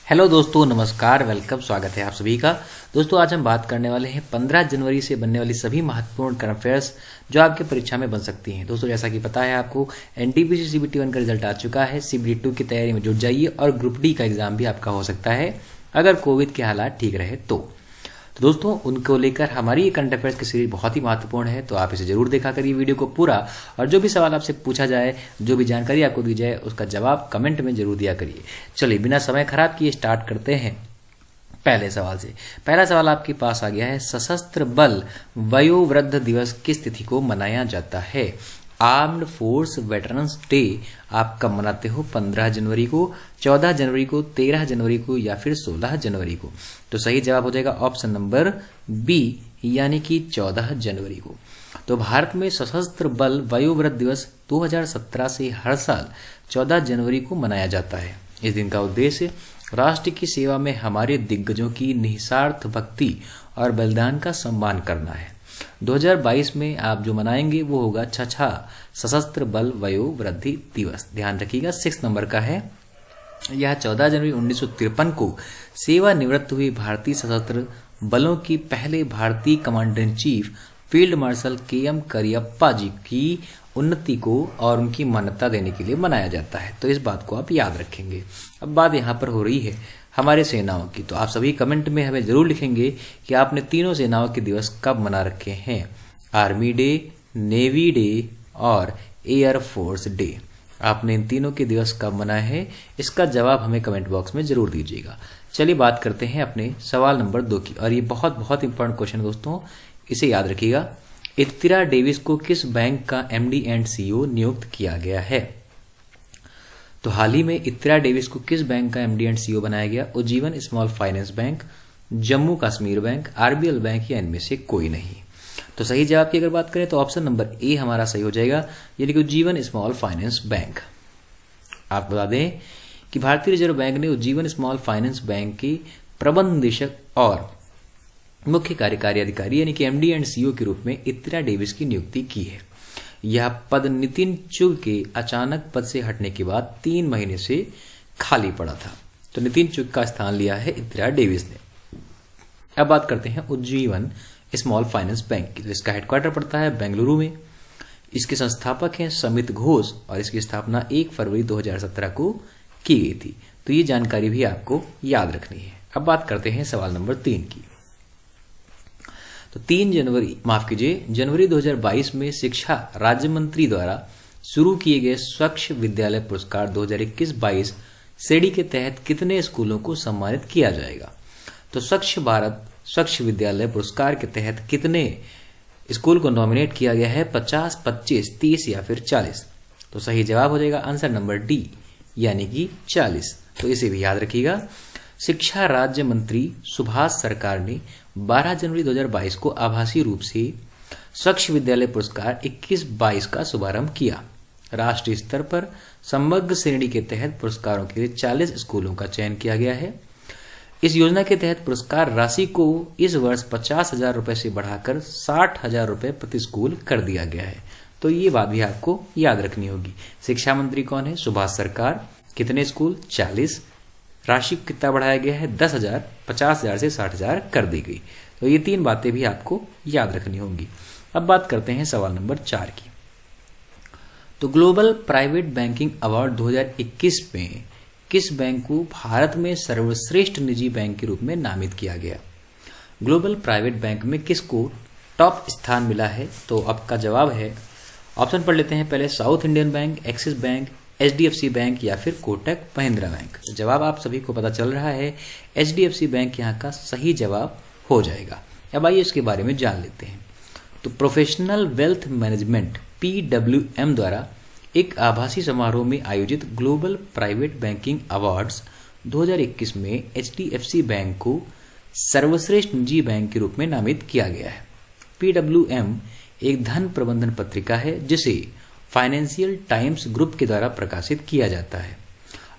Hello दोस्तों, नमस्कार, welcome, स्वागत है आप सभी का। दोस्तों आज हम बात करने वाले हैं 15 जनवरी से बनने वाली सभी महत्वपूर्ण करंट अफेयर्स जो आपके परीक्षा में बन सकती हैं। दोस्तों जैसा कि पता है आपको, एनटीपीसी सीबीटी 1 का रिजल्ट आ चुका है। सीबीटी 2 की तैयारी में जुट जाइए और ग्रुप डी का एग्जाम भी आपका हो सकता है अगर कोविड के हालात ठीक रहे तो दोस्तों उनको लेकर हमारी ये करंट अफेयर्स की सीरीज बहुत ही महत्वपूर्ण है, तो आप इसे जरूर देखा करिए वीडियो को पूरा। और जो भी सवाल आपसे पूछा जाए, जो भी जानकारी आपको दी जाए, उसका जवाब कमेंट में जरूर दिया करिए। चलिए बिना समय खराब किए स्टार्ट करते हैं पहले सवाल से। पहला सवाल आपके पास आ गया है, सशस्त्र बल वयोवृद्ध दिवस किस तिथि को मनाया जाता है? आर्म्ड फोर्स वेटरन्स डे आप कब मनाते हो? 15 जनवरी को, 14 जनवरी को, 13 जनवरी को या फिर 16 जनवरी को? तो सही जवाब हो जाएगा ऑप्शन नंबर बी, यानी कि 14 जनवरी को। तो भारत में सशस्त्र बल वयोवृद्ध दिवस 2017 से हर साल 14 जनवरी को मनाया जाता है। इस दिन का उद्देश्य राष्ट्र की सेवा में हमारे दिग्गजों की निस्वार्थ भक्ति और बलिदान का सम्मान करना है। 2022 में आप जो मनाएंगे वो होगा छठा सशस्त्र बल वयोवृद्धि दिवस। ध्यान रखिएगा 6 नंबर का है। यह 14 जनवरी 1953 को सेवानिवृत्त हुई भारतीय सशस्त्र बलों की पहले भारतीय commander in chief field marshal KM Cariappa ji की उन्नति को और उनकी मान्यता देने के लिए मनाया जाता है। तो इस बात को आप याद रखेंगे। अब बात यहाँ पर हो रही है हमारे सेनाओं की, तो आप सभी कमेंट में हमें जरूर लिखेंगे कि आपने तीनों सेनाओं के दिवस कब मना रखे हैं। आर्मी डे, नेवी डे और एयर फोर्स डे। आपने इन तीनों के दिवस कब मनाए हैं, इसका जवाब हमें कमेंट बॉक्स में जरूर दीजिएगा। चलिए बात करते हैं अपने सवाल नंबर 2 की, और ये बहुत बहुत इंपॉर्टेंट क्वेश्चन दोस्तों, इसे याद रखिएगा। इंदिरा डेविस को किस बैंक का MD एंड CEO नियुक्त किया गया है? तो हाल ही में इंदिरा डेविस को किस बैंक का MD एंड CEO बनाया गया? Ujjivan small finance bank, Jammu Kashmir bank, RBL bank या इनमें से कोई नहीं। तो सही जवाब की अगर बात करें तो ऑप्शन नंबर ए हमारा सही हो जाएगा, यानी कि उज्जीवन स्मॉल फाइनेंस बैंक। आप बता दें कि भारतीय रिजर्व बैंक ने उज्जीवन स्मॉल फाइनेंस बैंक के प्रबंध निदेशक और मुख्य कार्यकारी अधिकारी यानी कि MD एंड CEO के रूप में इंदिरा डेविस की नियुक्ति की है। यह पद नितिन चुग के अचानक पद से हटने के बाद 3 महीने से खाली पड़ा था। तो नितिन चुग का स्थान लिया है इंदिरा डेविस ने। अब बात करते हैं उज्जीवन स्मॉल फाइनेंस बैंक की। तो इसका हेडक्वार्टर पड़ता है बेंगलुरु में। इसके संस्थापक हैं समित घोष और इसकी स्थापना 1 फरवरी 2017 को की गई थी। तो ये जानकारी भी आपको याद रखनी है। अब बात करते हैं सवाल नंबर 3 की। तो 3 जनवरी 2022 में शिक्षा राज्य मंत्री द्वारा शुरू किए गए स्वच्छ विद्यालय पुरस्कार 2021-22 श्रेणी के तहत कितने स्कूलों को सम्मानित किया जाएगा? तो स्वच्छ भारत स्वच्छ विद्यालय पुरस्कार के तहत कितने स्कूल को नॉमिनेट किया गया है? 50, 25, 30 या फिर 40? तो सही जवाब हो जाएगा आंसर नंबर डी, यानी कि 40। तो इसे भी याद रखिएगा। शिक्षा राज्य मंत्री सुभाष सरकार ने 12 जनवरी 2022 को आभासी रूप से स्वच्छ विद्यालय पुरस्कार 21-22 का शुभारंभ किया। राष्ट्रीय स्तर पर समग्र श्रेणी के तहत पुरस्कारों के लिए 40 स्कूलों का चयन किया गया है। इस योजना के तहत पुरस्कार राशि को इस वर्ष 50,000 रुपए से बढ़ाकर 60,000 रुपए प्रति स्कूल कर दिया गया है। तो ये बात भी आपको याद रखनी होगी। शिक्षा मंत्री कौन है? सुभाष सरकार। कितने स्कूल? 40। राशि कितना बढ़ाया गया है? 10,000, 50,000 से 60,000 कर दी गई। तो ये 3 बातें भी आपको याद रखनी होंगी। अब बात करते हैं सवाल नंबर 4 की। तो ग्लोबल प्राइवेट बैंकिंग अवार्ड 2021 में किस बैंक को भारत में सर्वश्रेष्ठ निजी बैंक के रूप में नामित किया गया? ग्लोबल प्राइवेट बैंक में किसको टॉप स्थान मिला है? तो आपका जवाब है, ऑप्शन पढ़ लेते हैं पहले, south Indian bank, axis bank, HDFC bank या फिर कोटक महिंद्रा बैंक। जवाब आप सभी को पता चल रहा है, HDFC बैंक यहाँ का सही जवाब हो जाएगा। अब आइए इसके बारे में जान लेते हैं। तो प्रोफेशनल वेल्थ मैनेजमेंट PWM द्वारा एक आभासी समारोह में आयोजित ग्लोबल प्राइवेट बैंकिंग अवार्ड्स 2021 में HDFC बैंक को सर्वश्रेष्ठ निजी बैंक के रूप में नामित किया गया है। PWM एक धन प्रबंधन पत्रिका है जिसे फाइनेंशियल टाइम्स ग्रुप के द्वारा प्रकाशित किया जाता है।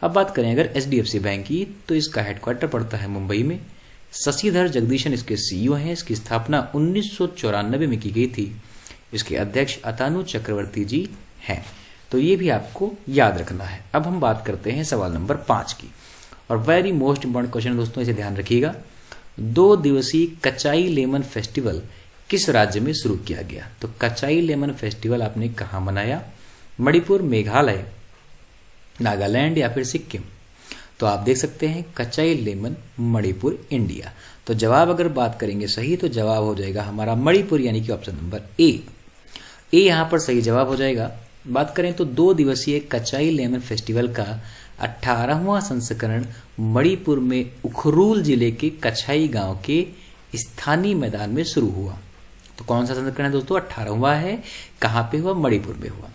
अब बात करें अगर HDFC बैंक की, तो इसका हेडक्वार्टर पड़ता है मुंबई में। शशिधर जगदीशन इसके CEO हैं। इसकी स्थापना 1994 में की गई थी। इसके अध्यक्ष अतानु चक्रवर्ती जी हैं। तो ये भी आपको याद रखना है। अब हम बात करते हैं सवाल नंबर 5 की। और वेरी मोस्ट इंपॉर्टेंट क्वेश्चन दोस्तों, इसे ध्यान रखिएगा। 2 दिवसीय कचाई लेमन फेस्टिवल किस राज्य में शुरू किया गया? तो कचाई लेमन फेस्टिवल आपने कहाँ मनाया? मणिपुर, मेघालय, नागालैंड या फिर सिक्किम? तो आप देख सकते हैं कचाई लेमन मणिपुर, इंडिया। तो जवाब अगर बात करेंगे सही तो जवाब हो जाएगा हमारा मणिपुर, यानी कि ऑप्शन नंबर ए यहां पर सही जवाब हो जाएगा। बात करें तो 2 दिवसीय कचाई लेमन फेस्टिवल का 18वां संस्करण मणिपुर में उखरूल जिले के कछाई गांव के स्थानीय मैदान में शुरू हुआ। तो कौन सा संस्करण है दोस्तों? 18वां है। कहां पे हुआ? मणिपुर में हुआ।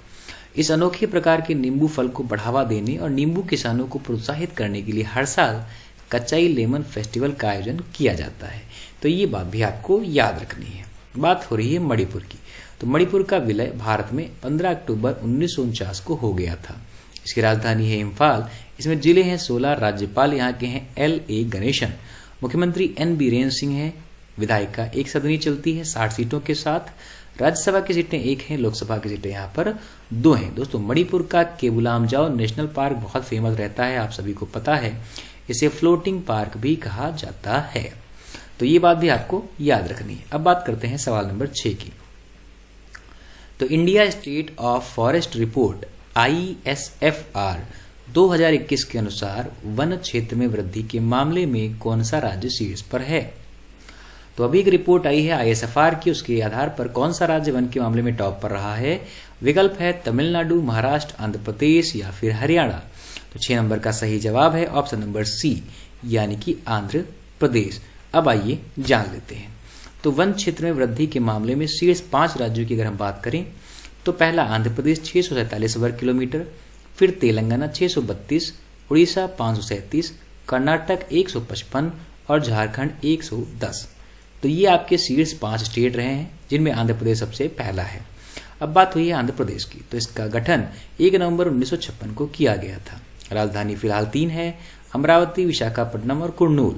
इस अनोखे प्रकार के नींबू फल को बढ़ावा देने और नींबू किसानों को प्रोत्साहित करने के लिए हर साल कचाई लेमन फेस्टिवल का आयोजन किया जाता है। तो ये बात भी आपको याद रखनी है। बात हो रही है मणिपुर की। तो मणिपुर का विलय भारत में 15 अक्टूबर 1949 को हो गया था। इसकी राजधानी है इम्फाल। इसमें जिले हैं 16। राज्यपाल यहाँ के हैं LA गणेशन। मुख्यमंत्री N बीरेन सिंह है। विधायिका 1 सदनी चलती है 60 सीटों के साथ। राज्यसभा की सीटें 1 हैं, लोकसभा की सीटें यहाँ पर 2 हैं। दोस्तों मणिपुर का केबुलामजाओ नेशनल पार्क बहुत फेमस रहता है, आप सभी को पता है। इसे फ्लोटिंग पार्क भी कहा जाता है। तो ये बात भी आपको याद रखनी है। अब बात करते हैं सवाल नंबर 6 की। तो India state of forest report ISFR 2021 के अनुसार वन क्षेत्र में वृद्धि के मामले में कौन सा राज्य शीर्ष पर है? तो अभी एक रिपोर्ट आई है ISFR की, उसके आधार पर कौन सा राज्य वन के मामले में टॉप पर रहा है? विकल्प है तमिलनाडु, महाराष्ट्र, आंध्र प्रदेश या फिर हरियाणा। तो 6 नंबर का सही जवाब है ऑप्शन नंबर C, यानी कि आंध्र प्रदेश। अब आइए जान लेते हैं। तो वन क्षेत्र में वृद्धि के मामले में शीर्ष 5 राज्यों की अगर हम बात करें तो पहला आंध्र प्रदेश 647 वर्ग किलोमीटर, फिर तेलंगाना 632, उड़ीसा 537, कर्नाटक 155 और झारखंड 110। तो ये आपके शीर्ष 5 स्टेट रहे हैं, जिनमें आंध्र प्रदेश सबसे पहला है। अब बात हुई है आंध्र प्रदेश की। तो इसका गठन 1 नवंबर 1956 को किया गया था। राजधानी फिलहाल 3 है, अमरावती, विशाखापट्टनम और कुर्नूल।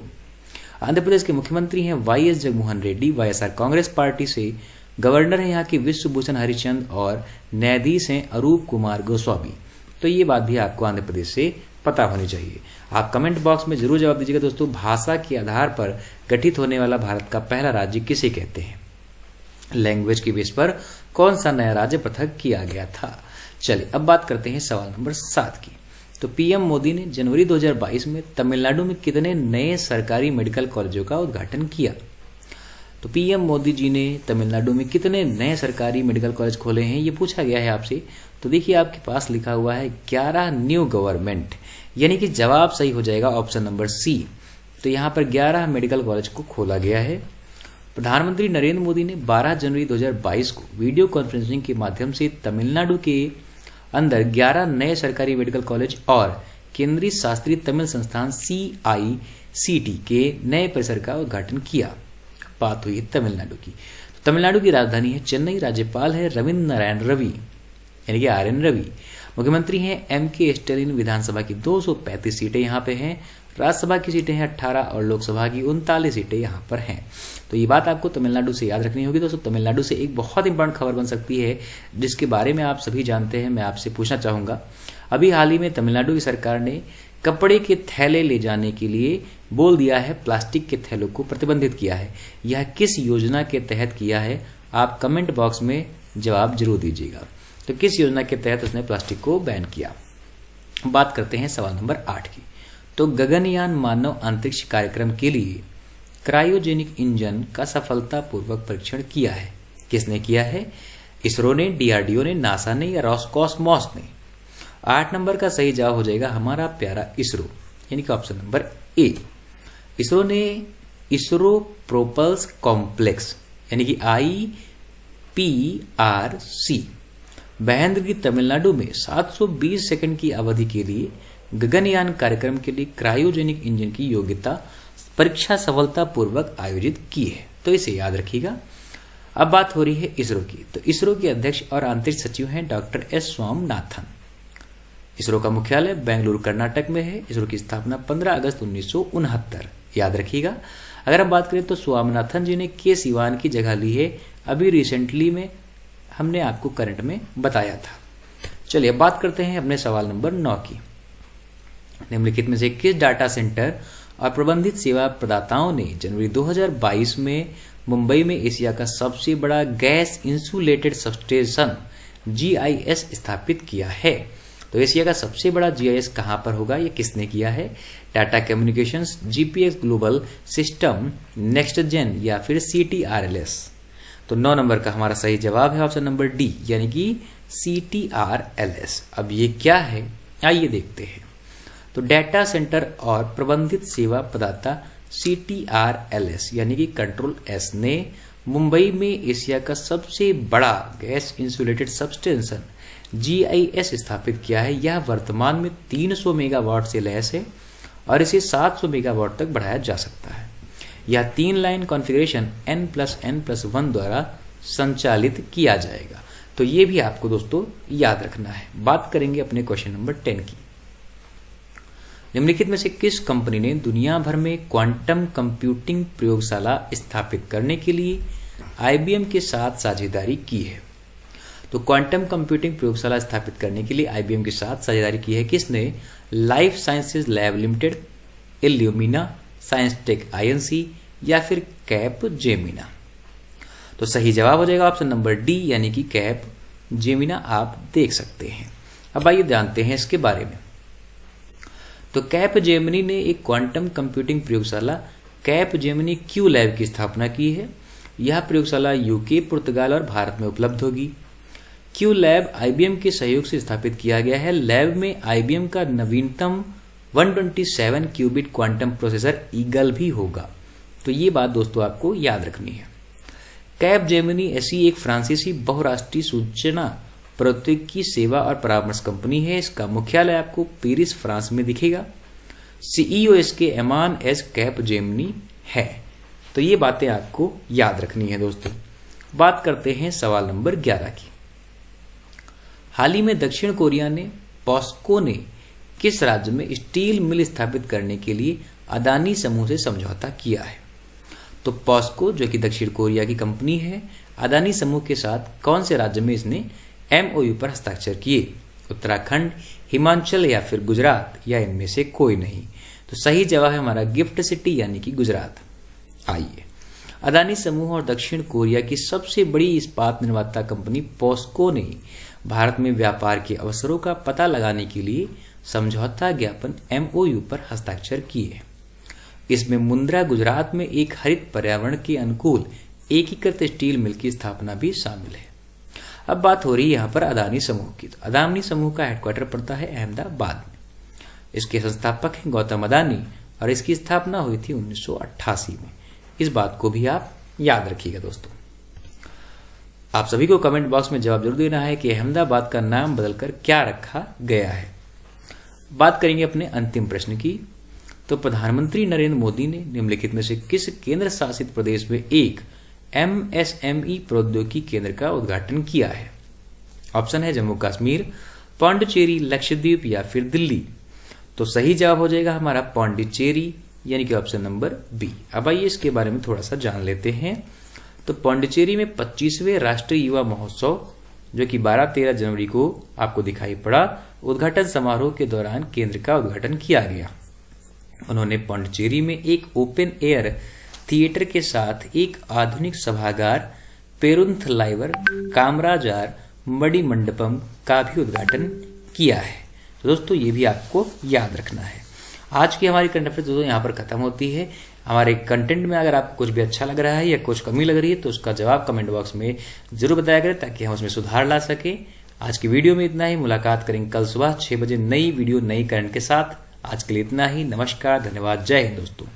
आंध्र प्रदेश के मुख्यमंत्री हैं YS Jaganmohan Reddy, YSR Congress party से। गवर्नर है यहाँ के विश्वभूषण हरिचंद और न्यायाधीश हैं अरूप कुमार गोस्वामी। तो ये बात भी आपको आंध्र प्रदेश से पता होनी चाहिए। आप कमेंट बॉक्स में जरूर जवाब दीजिएगा दोस्तों, भाषा के आधार पर गठित होने वाला भारत का पहला राज्य किसे कहते हैं? लैंग्वेज के बेस पर कौन सा नया राज्य पृथक किया गया था? चलिए अब बात करते हैं सवाल नंबर 7 की। तो PM मोदी ने जनवरी 2022 में तमिलनाडु में कितने नए सरकारी मेडिकल कॉलेजों का उद्घाटन किया? तो PM मोदी जी ने तमिलनाडु में कितने नए सरकारी मेडिकल कॉलेज खोले हैं, ये पूछा गया है आपसे। तो देखिए आपके पास लिखा हुआ है 11 न्यू गवर्नमेंट, यानी कि जवाब सही हो जाएगा ऑप्शन नंबर C। तो यहाँ पर 11 मेडिकल कॉलेज को खोला गया है। प्रधानमंत्री नरेंद्र मोदी ने 12 जनवरी 2022 को वीडियो कॉन्फ्रेंसिंग के माध्यम से तमिलनाडु के अंदर 11 नए सरकारी मेडिकल कॉलेज और केंद्रीय शास्त्रीय तमिल संस्थान CICT के नए परिसर का उद्घाटन किया। बात हुई है तमिलनाडु की। तो तमिलनाडु की राजधानी है चेन्नई। राज्यपाल है रविंद्र नारायण रवि, यानी कि RN रवि। मुख्यमंत्री हैं MK स्टालिन। विधानसभा की 235 सीटें यहाँ पे हैं। राज्यसभा की सीटें हैं 18 और लोकसभा की 39 सीटें यहाँ पर हैं। तो ये बात आपको तमिलनाडु से याद रखनी होगी दोस्तों। तमिलनाडु से एक बहुत इंपॉर्टेंट खबर बन सकती है जिसके बारे में आप सभी जानते हैं, मैं आपसे पूछना चाहूंगा। अभी हाल ही में तमिलनाडु की सरकार ने कपड़े के थैले ले जाने के लिए बोल दिया है, प्लास्टिक के थैलों को प्रतिबंधित किया है। यह किस योजना के तहत किया है? आप कमेंट बॉक्स में जवाब जरूर दीजिएगा। तो किस योजना के तहत उसने प्लास्टिक को बैन किया? बात करते हैं सवाल नंबर 8 की। तो गगनयान मानव अंतरिक्ष कार्यक्रम के लिए क्रायोजेनिक इंजन का सफलतापूर्वक परीक्षण किया है। किसने किया है? इसरो ने, DRDO ने, नासा ने या रॉसकॉस्मॉस ने? 8 नंबर का सही जवाब हो जाएगा हमारा प्यारा इसरो, यानी कि ऑप्शन नंबर A। इसरो ने इसरो प्रोपल्स कॉम्प्लेक्स यानी कि IPRC महेंद्रगिरी तमिलनाडु में 720 सेकंड की अवधि के लिए गगनयान कार्यक्रम के लिए क्रायोजेनिक इंजन की योग्यता परीक्षा सफलतापूर्वक आयोजित की है। तो इसे याद रखिएगा। अब बात हो रही है इसरो की। तो इसरो के अध्यक्ष और आंतरिक सचिव हैं डॉक्टर S स्वामीनाथन। इसरो का मुख्यालय बेंगलुरु कर्नाटक में है। इसरो की स्थापना 15 अगस्त 1969, याद रखिएगा। अगर हम बात करें तो स्वामीनाथन जी ने के सिवान की जगह ली है। अभी रिसेंटली में हमने आपको करंट में बताया था। चलिए अब बात करते हैं अपने सवाल नंबर 9 की। निम्नलिखित में से किस डाटा सेंटर और प्रबंधित सेवा प्रदाताओं ने जनवरी 2022 में मुंबई में एशिया का सबसे बड़ा गैस इंसुलेटेड सबस्टेशन GIS स्थापित किया है? तो एशिया का सबसे बड़ा GIS कहां पर होगा, ये किसने किया है? Tata communications, GPS global system, next gen या फिर CTRLS। तो 9 नंबर का हमारा सही जवाब है ऑप्शन नंबर डी, यानी कि CTRLS। अब ये क्या है, आइए देखते हैं। तो डाटा सेंटर और प्रबंधित सेवा प्रदाता CTRLS यानी कि कंट्रोल S ने मुंबई में एशिया का सबसे बड़ा गैस इंसुलेटेड सबस्टेशन GIS स्थापित किया है। यह वर्तमान में 300 मेगावाट से लैस है और इसे 700 मेगावाट तक बढ़ाया जा सकता है। यह 3 लाइन कॉन्फ़िगरेशन N+N+1 द्वारा संचालित किया जाएगा। तो ये भी आपको दोस्तों याद रखना है। बात करेंगे अपने क्वेश्चन नंबर 10 की। निम्नलिखित में से किस कंपनी ने दुनिया भर में क्वांटम कंप्यूटिंग प्रयोगशाला स्थापित करने के लिए IBM के साथ साझेदारी की है? तो क्वांटम कंप्यूटिंग प्रयोगशाला स्थापित करने के लिए IBM के साथ साझेदारी की है किसने? Life sciences lab limited, Illumina, science tech INC या फिर कैप जेमिना। तो सही जवाब हो जाएगा ऑप्शन नंबर डी, यानी कि कैप जेमिना आप देख सकते हैं। अब आइए जानते हैं इसके बारे में। तो कैप जेमिनी ने एक क्वांटम कंप्यूटिंग प्रयोगशाला कैप जेमिनी क्यू लैब की स्थापना की है। यह प्रयोगशाला यूके, पुर्तगाल और भारत में उपलब्ध होगी। क्यू लैब IBM के सहयोग से स्थापित किया गया है। लैब में IBM का नवीनतम 127 क्यूबिट क्वांटम प्रोसेसर ईगल भी होगा। तो ये बात दोस्तों आपको याद रखनी है। कैप जेमिनी ऐसी एक फ्रांसीसी बहुराष्ट्रीय सूचना प्रौद्योगिकी सेवा और परामर्श कंपनी है। इसका मुख्यालय आपको पेरिस, फ्रांस में दिखेगा। CEO इसके एमान एस कैप जेमिनी है। तो ये बातें आपको याद रखनी है दोस्तों। बात करते हैं सवाल नंबर 11 की। हाल ही में दक्षिण कोरिया ने पॉस्को ने किस राज्य में स्टील मिल स्थापित करने के लिए अदानी समूह से समझौता किया है? तो पॉस्को जो कि दक्षिण कोरिया की कंपनी है, अदानी समूह के साथ कौन से राज्य में इसने MOU पर हस्ताक्षर किए? उत्तराखंड, हिमाचल या फिर गुजरात या इनमें से कोई नहीं। तो सही जवाब है हमारा गिफ्ट सिटी यानी कि गुजरात। आइए, अदानी समूह और दक्षिण कोरिया की सबसे बड़ी इस्पात निर्माता कंपनी पॉस्को ने भारत में व्यापार के अवसरों का पता लगाने के लिए समझौता ज्ञापन MOU पर हस्ताक्षर किए। इसमें मुंद्रा, गुजरात में एक हरित पर्यावरण के अनुकूल एकीकृत स्टील मिल की स्थापना भी शामिल है। अब बात हो रही है यहाँ पर अदानी समूह की। तो अदानी समूह का हेडक्वार्टर पड़ता है अहमदाबाद में। इसके संस्थापक हैं गौतम अदानी और इसकी स्थापना हुई थी 1988 में। इस बात को भी आप याद रखिएगा दोस्तों। आप सभी को कमेंट बॉक्स में जवाब जरूर देना है कि अहमदाबाद का नाम बदलकर क्या रखा गया है। बात करेंगे अपने अंतिम प्रश्न की। तो प्रधानमंत्री नरेंद्र मोदी ने निम्नलिखित में से किस केंद्र शासित प्रदेश में एक MSME प्रौद्योगिकी केंद्र का उद्घाटन किया है? ऑप्शन है जम्मू कश्मीर, पांडिचेरी, लक्षद्वीप या फिर दिल्ली। तो सही जवाब हो जाएगा हमारा पांडिचेरी, यानी कि ऑप्शन नंबर बी। अब आइए इसके बारे में थोड़ा सा जान लेते हैं। तो पांडिचेरी में 25वें राष्ट्रीय युवा महोत्सव जो कि 12-13 जनवरी को आपको दिखाई पड़ा, उद्घाटन समारोह के दौरान केंद्र का उद्घाटन किया गया। उन्होंने पांडिचेरी में एक ओपन एयर थिएटर के साथ एक आधुनिक सभागार, पेरुंथलाइवर, कामराजार, मणि मंडपम का भी उद्घाटन किया है। तो दोस्तों ये भी आपको याद रखना है। आज की हमारी करंट अफेयर्स दोस्तों यहाँ पर खत्म होती है। हमारे कंटेंट में अगर आपको कुछ भी अच्छा लग रहा है या कुछ कमी लग रही है तो उसका जवाब कमेंट बॉक्स में जरूर बताया करें ताकि हम उसमें सुधार ला सके। आज की वीडियो में इतना ही। मुलाकात करेंगे कल सुबह 6 बजे नई वीडियो नई करंट के साथ। आज के लिए इतना ही। नमस्कार, धन्यवाद, जय हिंद दोस्तों।